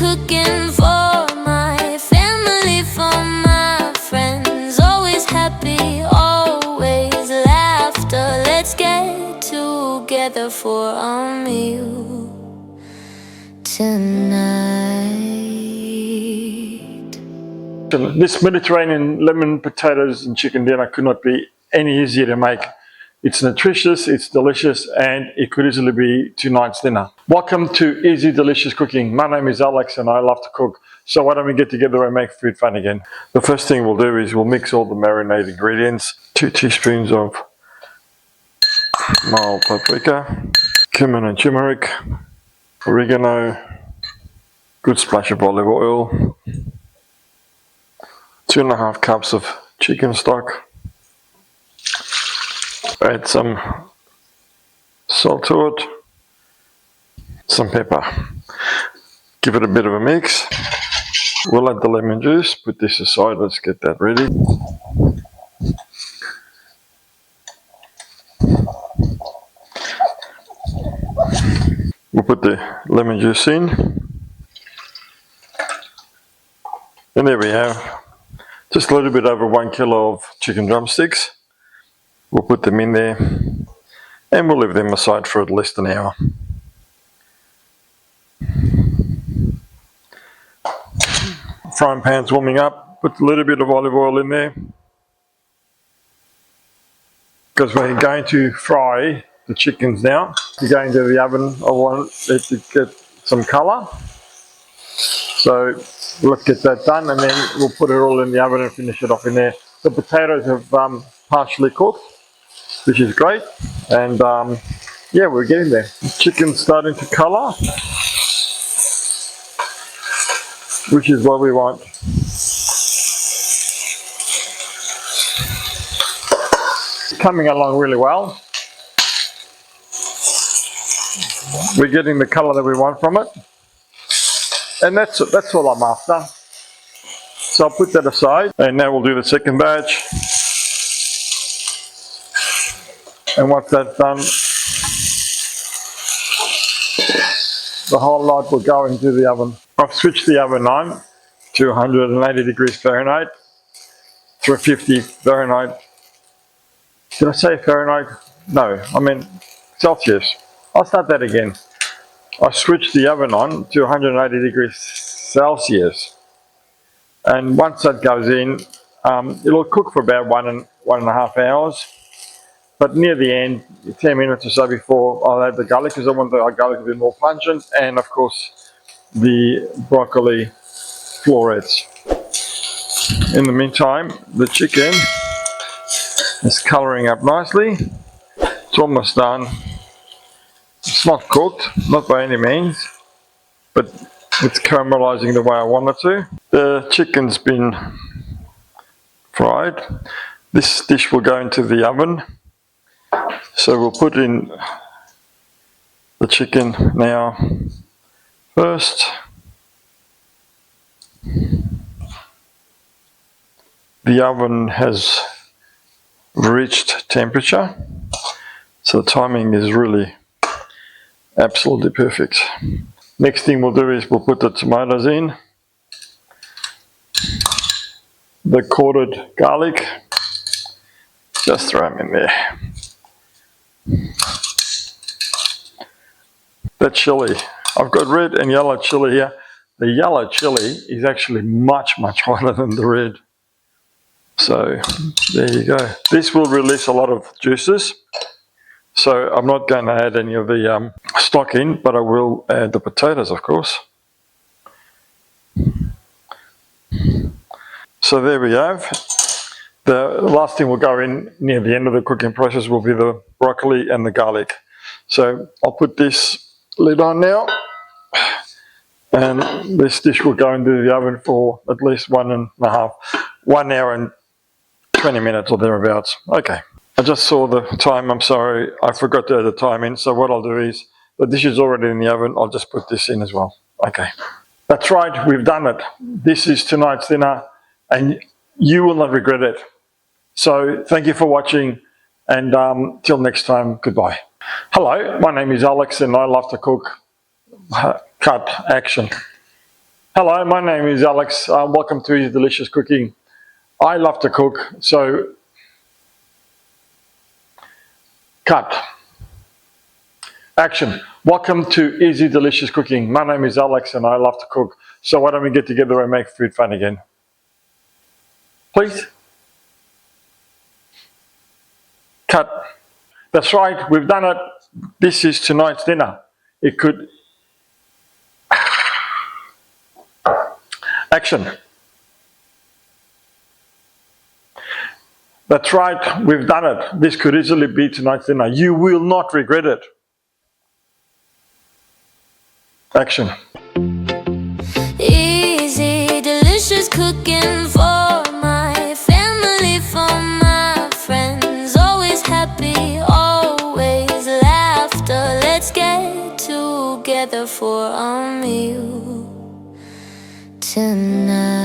cooking for my family, for my friends. Always happy, always laughter. Let's get together for a meal tonight. This Mediterranean lemon potatoes and chicken dinner could not be any easier to make. It's nutritious, it's delicious, and it could easily be tonight's dinner. Welcome to Easy Delicious Cooking. My name is Alex and I love to cook. So why don't we get together and make food fun again? The first thing we'll do is we'll mix all the marinade ingredients. 2 teaspoons of mild paprika, cumin and turmeric, oregano, good splash of olive oil, 2.5 cups of chicken stock. Add some salt to it, some pepper. Give it a bit of a mix. We'll add the lemon juice, put this aside, let's get that ready. We'll put the lemon juice in. And there we have just a little bit over 1 kilo of chicken drumsticks. We'll put them in there and we'll leave them aside for at least an hour. Frying pan's warming up, put a little bit of olive oil in there because we're going to fry the chickens now. You're going to the oven. I want it to get some colour. So let's get that done and then we'll put it all in the oven and finish it off in there. The potatoes have partially cooked, which is great, and yeah, we're getting there. The chicken's starting to colour, which is what we want. It's coming along really well. We're getting the colour that we want from it, and that's all I'm after. So I'll put that aside, and now we'll do the second batch. And once that's done, the whole lot will go into the oven. I've switched the oven on to 180 degrees Fahrenheit, 350 Fahrenheit. Did I say Fahrenheit? No, I mean Celsius. I'll start that again. I switched the oven on to 180 degrees Celsius. And once that goes in, it'll cook for about 1.5 hours. But near the end, 10 minutes or so before, I'll add the garlic because I want the garlic to be more pungent, and of course the broccoli florets. In the meantime, the chicken is colouring up nicely. It's almost done. It's not cooked, not by any means, but it's caramelising the way I want it to. The chicken's been fried. This dish will go into the oven. So we'll put in the chicken now first. The oven has reached temperature, so the timing is really absolutely perfect. Next thing we'll do is we'll put the tomatoes in, the quartered garlic, just throw them in there. The chilli, I've got red and yellow chilli here. The yellow chilli is actually much hotter than the red. So there you go. This will release a lot of juices. So I'm not going to add any of the stock in, but I will add the potatoes, of course. So there we have. The last thing will go in near the end of the cooking process will be the broccoli and the garlic. So I'll put this lid on now, and this dish will go into the oven for at least 1 hour and 20 minutes or thereabouts. Okay, I just saw the time, I'm sorry, I forgot to add the time in, so what I'll do is, the dish is already in the oven, I'll just put this in as well. Okay, that's right, we've done it. This is tonight's dinner, and you will not regret it. So thank you for watching, and till next time, goodbye. Hello, my name is Alex and I love to cook. Cut, action. Hello, my name is Alex. Welcome to Easy Delicious Cooking. I love to cook, so cut. Action. Welcome to Easy Delicious Cooking. My name is Alex and I love to cook. So why don't we get together and make food fun again? Please. Cut. That's right, we've done it. This is tonight's dinner. It could... Action. That's right, we've done it. This could easily be tonight's dinner. You will not regret it. Action. Easy, delicious cooking for my family, for my friends. Always happy, always laughter. Let's get together for a meal tonight.